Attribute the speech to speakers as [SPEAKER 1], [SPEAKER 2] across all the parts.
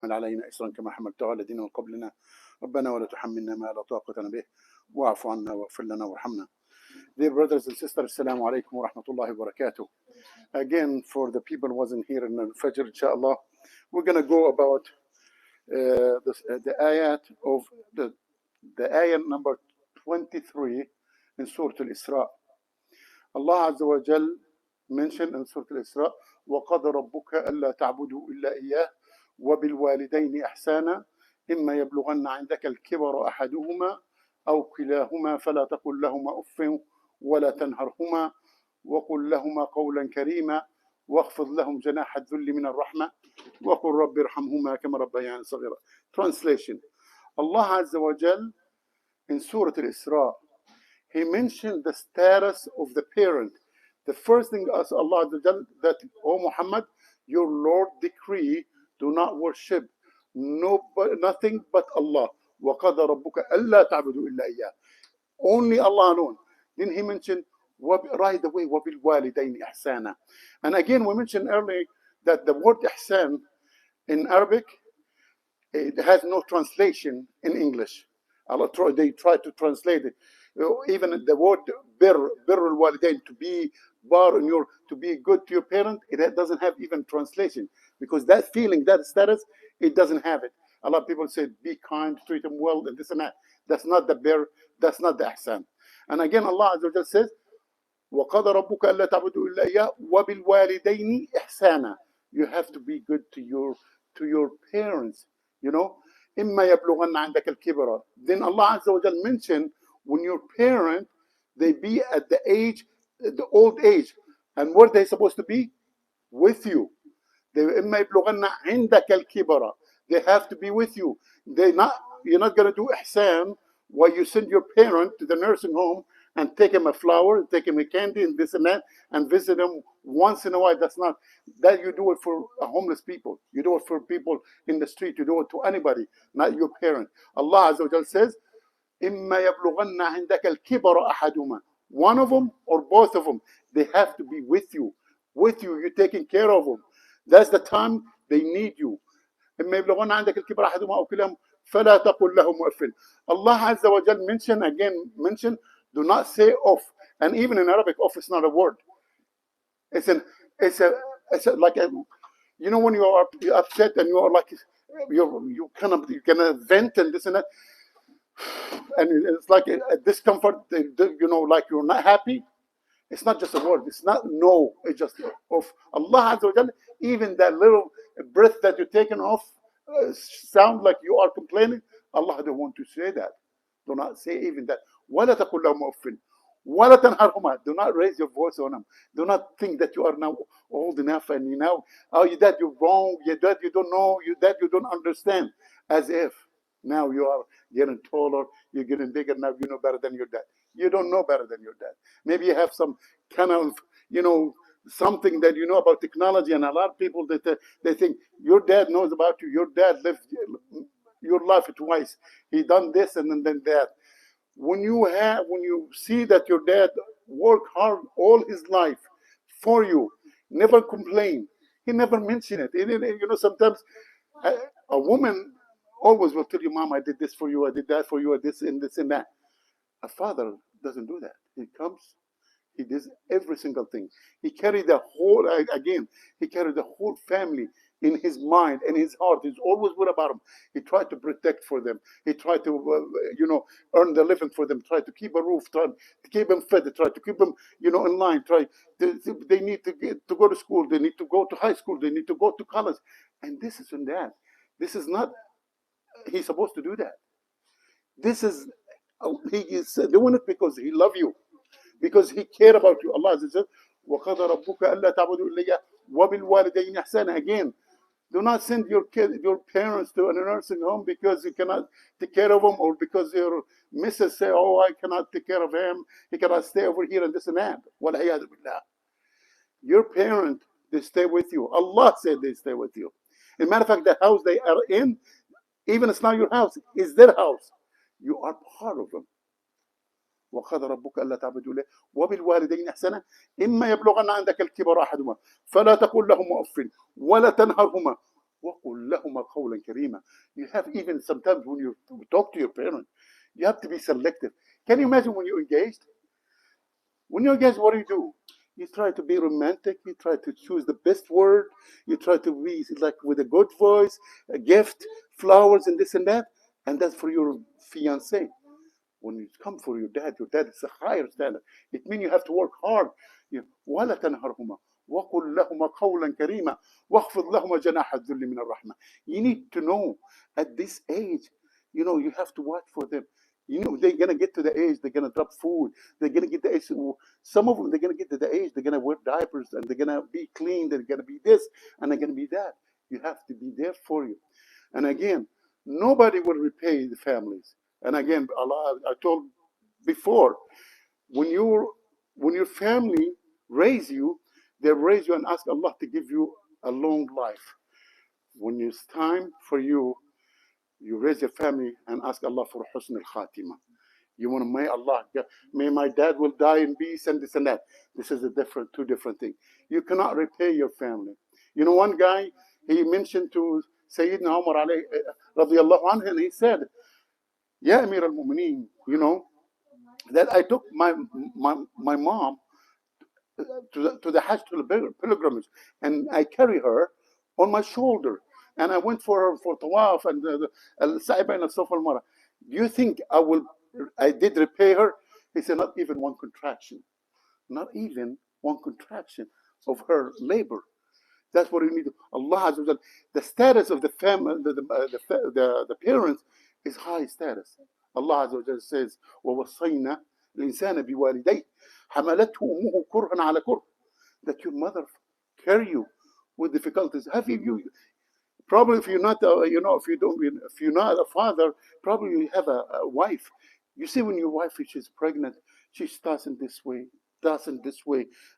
[SPEAKER 1] من علينا إصرا كما حملته على الذين من قبلنا ربنا ولا تحملنا ما لا طاقة لنا به واعف عنا واغفر لنا وارحمنا. Dear brothers and sisters, Assalamu alaikum wa rahmatullahi wa barakatuh. Again, for the people who wasn't here in the Fajr, inshallah, we're going to go about the ayat of the ayat number 23 in Surah Al-Isra. Allah Azza wa Jal mentioned in Surah Al-Isra, وَقَضَ رَبُّكَ أَلَّا تَعْبُدُوا إِلَّا إِيَّاهُ وَبِالْوَالِدَيْنِ إِحْسَانًا إِمَّا يَبْلُغَنَّ عِندَكَ الْكِبَرَ أَحَدُهُمَا أَوْ كِلَاهُمَا فَلَا تَقُل لَّهُمَا أُفٍّ ولا تنهرهما وقل لهما قولا كريما واخفض لهم جناح الذل من الرحمة وقل رب ارحمهما كما ربياني صغيرا. Translation: Allah Azza wa Jal in Surah Al-Isra, He mentioned the status of the parent. The first thing as Allah Azza wa Jal, that, O Muhammad, your Lord decree, do not worship nothing but Allah. وَقَضَى رَبُّكَ أَلَّا تَعْبُدُوا إِلَّا إِيَّاهُ. Only Allah alone. Then he mentioned right away وَبِالْوَالِدَيْنِ إِحْسَانًا. And again we mentioned earlier that the word ihsan in Arabic, it has no translation in English. They try to translate it. Even the word bir al-walidain, to be bar in your, to be good to your parent, it doesn't have even translation, because that feeling, that status, it doesn't have it. A lot of people say be kind, treat them well, and this and that. That's not the bir, that's not the ihsan. And again Allah Azza wa Jalla says, وَقَضَى رَبُّكَ أَلَّا تَعْبُدُوا إِلَّا إِيَّاهُ وَبِالْوَالِدَيْنِ إِحْسَانًا. You have to be good to your parents, you know. إِمَّا يَبْلُغَنَّ عِندَكَ الْكِبَرَ. Then Allah Azza wa Jalla mentioned when your parent, they be at the age, the old age, and what they supposed to be? With you. They إِمَّا يَبْلُغَنَّ عِندَكَ الْكِبَرَ. They have to be with you. You're not going to do ihsan while you send your parent to the nursing home and take him a flower, take him a candy, and this and that, and visit him once in a while. That's not, that you do it for homeless people. You do it for people in the street. You do it to anybody, not your parent. Allah Azza wa Jalla says, إِمَّا يَبْلُغَنَّ عِندَكَ الْكِبَرَ أَحَدُهُمَا. One of them or both of them, they have to be with you. With you, you're taking care of them. That's the time they need you. إِمَّا يَبْلُغَنَّ عِندَكَ الْكِبَرَ أَحَدُهُمَا أَوْ كِلَاهُمَا فَلَا تَقُل لَّهُمْ أُفٍّ. Allah Azza wa Jalla mention, do not say off. And even in Arabic, off is not a word. It's like a, you know, when you are upset and you are like, you kind of vent and this and that, and it's like a discomfort, you know, like you're not happy. It's not just a word. It's not no. It's just off. Allah Azza wa Jalla, even that little breath that you're taking off sound like you are complaining. Allah don't want to say that. Do not say even that. وَلَا تَقُلْ لَهُمْ أُفٍّ وَلَا تَنْهَرْهُمَا. Do not raise your voice on them. Do not think that you are now old enough and you know, oh, you dad, you're wrong. You dad, you don't know. You dad, you don't understand. As if now you are getting taller, you're getting bigger, now you know better than your dad. You don't know better than your dad. Maybe you have some kind of, you know, something that you know about technology, and a lot of people that they think your dad knows about you. Your dad lived your life twice. He done this and then that. When you see that your dad worked hard all his life for you, never complain. He never mentioned it. You know, sometimes a woman always will tell you, Mom, I did this for you, I did that for you, I did this and that. A father doesn't do that. He comes, he does every single thing. He carried the whole family in his mind and his heart. He's always worried about them. He tried to protect for them. He tried to, earn the living for them. Try to keep a roof. Try to keep them fed. Try to keep them, in line. They need to go to school. They need to go to high school. They need to go to college. And this is and that. This is not. He's supposed to do that. This is. He is doing it because he loves you, because he cared about you. Allah says, وَقَضَى رَبُّكَ أَلَّا تَعْبُدُوا إِلَّا إِيَّاهُ وَبِالْوَالِدَيْنِ إِحْسَانًا. Again, do not send your parents to a nursing home because you cannot take care of them, or because your missus say, oh, I cannot take care of him, he cannot stay over here and this and that. وَالْعِيَاذُ بِاللَّهِ. Your parent, they stay with you. Allah said they stay with you. As a matter of fact, the house they are in, even it's not your house, it's their house. You are part of them. وَقَضَى رَبُّكَ أَلَّا تَعْبُدُوا إِلَّا وَبِالْوَالِدَيْنِ إِحْسَانًا إِمَّا يَبْلُغَنَّ عِندَكَ الْكِبَرَ أَحَدُهُمَا فَلَا تَقُل لَّهُمَا أُفٍّ وَلَا تَنْهَرْهُمَا وَقُلْ لَهُمَا قَوْلًا كَرِيمًا. You have even sometimes when you talk to your parents, you have to be selective. Can you imagine when you're engaged? When you're engaged, what do? You try to be romantic. You try to choose the best word. You try to be like with a good voice, a gift, flowers, and this and that. And that's for your fiancé. When you come for your dad is a higher standard. It means you have to work hard. ولا تنهرهما وقل لهما قولا كريما واخفض لهما جناح الذل من الرحمة. You need to know at this age, you have to watch for them. They're gonna get to the age they're gonna drop food. They're gonna get the age. Some of them they're gonna get to the age they're gonna wear diapers and they're gonna be clean. They're gonna be this and they're gonna be that. You have to be there for you. And again, nobody will repay the families. And again, Allah, I told before, when your family raise you, they raise you and ask Allah to give you a long life. When it's time for you raise your family and ask Allah for Husn al-Khatimah. You want to, may my dad will die in peace and this and that. This is two different things. You cannot repay your family. One guy, he mentioned to Sayyidina Umar radiyallahu anhu, and he said, Ya Amir al-Mu'mineen, that I took my mom to the Hajj, to the pilgrimage, and I carry her on my shoulder, and I went for tawaf and al-sa'i bayna as-safa wal-marwa. Do you think I did repay her? He said, not even one contraction. Not even one contraction of her labor. That's what you need. Allah Azza wa Jalla, the status of the family, the parents is high status. Allah Azza wa Jalla says, وَوَصَّيْنَا الْإِنسَانَ بِوَالِدَيْهِ حَمَلَتْهُ أُمُّهُ كُرْهًا عَلَى كُرْهٍ. That your mother carry you with difficulties. Have you probably, if you're not if you're not a father, probably you have a wife. You see, when your wife she's pregnant, she starts in this way,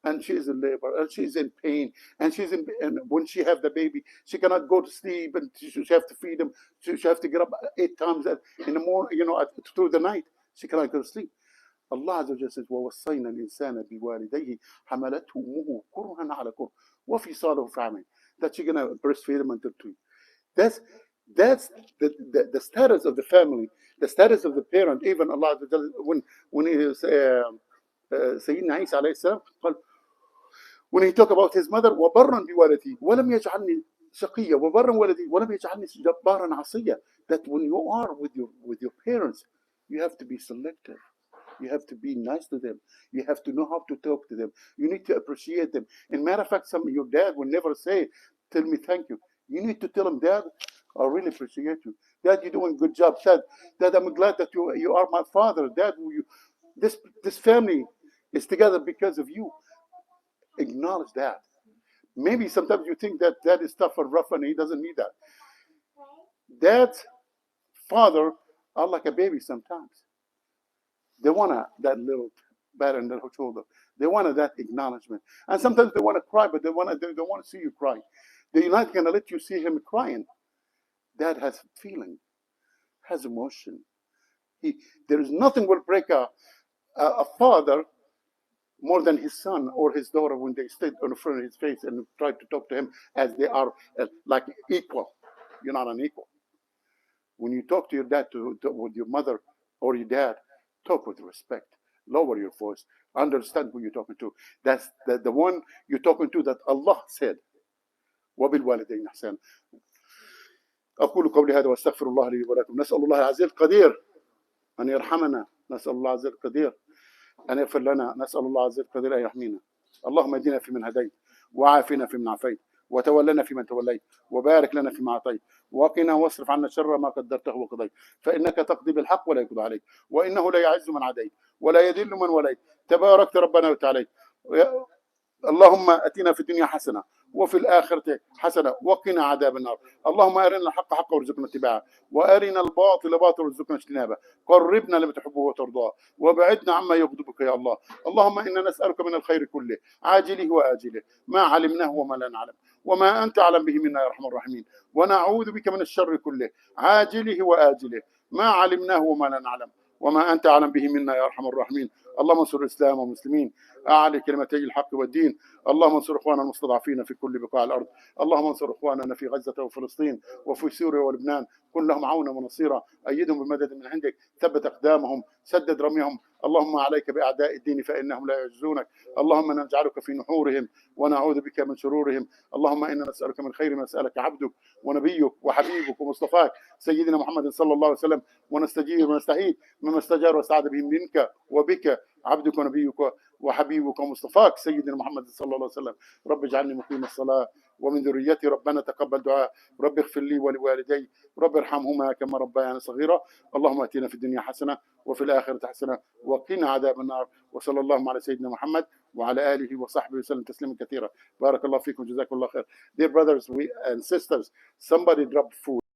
[SPEAKER 1] and she's in labor, and she's in pain, and and when she have the baby, she cannot go to sleep, and she have to feed him. She have to get up 8 times in the morning, through the night. She cannot go to sleep. Allah Azza wa Jalla says, وَوَصَّيْنَا الْإِنسَانَ بِوَالِدَيْهِ حَمَلَتْهُ أُمُّهُ كُرْهًا عَلَى كُرْهٍ وَفِصَالُهُ فِي عَامَيْنِ. That you're gonna breastfeed him until 2. That's the status of the family, the status of the parent. Even Allah Azza wa Jalla, when he is Sayyidina Isa alayhi salam, when he talked about his mother, وَبَرًّا بِوَالِدِي وَلَمْ يَجْعَلْنِي شَقِيًّا وَبَرًّا وَلَدِي وَلَمْ يَجْعَلْنِي جَبَّارًا عَصِيًّا. That when you are with your parents, you have to be selective. You have to be nice to them. You have to know how to talk to them. You need to appreciate them. And matter of fact, your dad will never say, tell me thank you. You need to tell him, Dad, I really appreciate you. Dad, you're doing a good job. Dad, I'm glad that you are my father. Dad, this family is together because of you. Acknowledge that. Maybe sometimes you think that Dad is tough and rough and he doesn't need that. Dad's father are like a baby sometimes. They want that little bat on their shoulder. They want that acknowledgement. And sometimes they want to cry, but they don't want to see you cry. They're not going to let you see him crying. Dad has feeling, has emotion. There is nothing will break a father more than his son or his daughter when they stood in front of his face and try to talk to him as they are like equal. You're not an equal. When you talk to your dad, with your mother or your dad, talk with respect. Lower your voice. Understand who you're talking to. That's the one you're talking to that Allah said. وبالوالدين إحسانا. أقول قولي هذا وأستغفر الله لي ولكم. نسأل الله العزيز القدير أن يرحمنا. نسأل الله العزيز القدير أن يغفر لنا. نسأل الله العزيز القدير أن يحمينا. اللهم اهدنا فيمن هديت وعافنا فيمن عافيت وتولنا فيمن توليت وبارك لنا فيما أعطيت وقنا واصرف عنا شر ما قدرته وقضيت فإنك تقضي بالحق ولا يقضى عليك وإنه لا يعز من عاديت ولا يذل من وليت تباركت ربنا وتعاليت. اللهم أتنا في الدنيا حسنة وفي الآخرة حسنة وقنا عذاب النار. اللهم أرنا الحق حقا وارزقنا اتباعه وأرنا الباطل باطلا وارزقنا اجتنابه. قربنا لما تحبه وترضاه وبعدنا عما يغضبك يا الله. اللهم إنا نسألك من الخير كله عاجله وآجله ما علمناه وما لا نعلم وما أنت أعلم به منا يا أرحم الراحمين. ونعوذ بك من الشر كله عاجله وآجله ما علمناه وما لا نعلم وما أنت أعلم به منا يا أرحم الراحمين. اللهم انصر الإسلام والمسلمين، أعلي كلمتي الحق والدين. اللهم انصر إخواننا المستضعفين في كل بقاع الأرض. اللهم انصر إخواننا في غزة وفلسطين وفي سوريا ولبنان، كن لهم عونا ونصيرا، أيدهم بمدد من عندك، ثبت أقدامهم، سدد رميهم. اللهم عليك بأعداء الدين فإنهم لا يعجزونك. اللهم نجعلك في نحورهم ونعوذ بك من شرورهم. اللهم إنا نسألك من خير ما سألك عبدك ونبيك وحبيبك ومصطفاك سيدنا محمد صلى الله عليه وسلم، ونستجير ونستعيذ مما استجار واستعاذ به منك وبك عبدك ونبيك وحبيبك ومصطفاك سيدنا محمد صلى الله عليه وسلم. رب اجعلني مقيم الصلاة ومن ذريتي، ربنا تقبل دعاء، رب اغفر لي ولوالدي، رب ارحمهما كما ربياني صغيرا. اللهم اتنا في الدنيا حسنة وفي الآخرة حسنة وقنا عذاب النار. وصلى الله على سيدنا محمد وعلى آله وصحبه وسلم تسليما كثيرا. بارك الله فيكم، جزاكم الله خير. Dear brothers and sisters, somebody dropped food.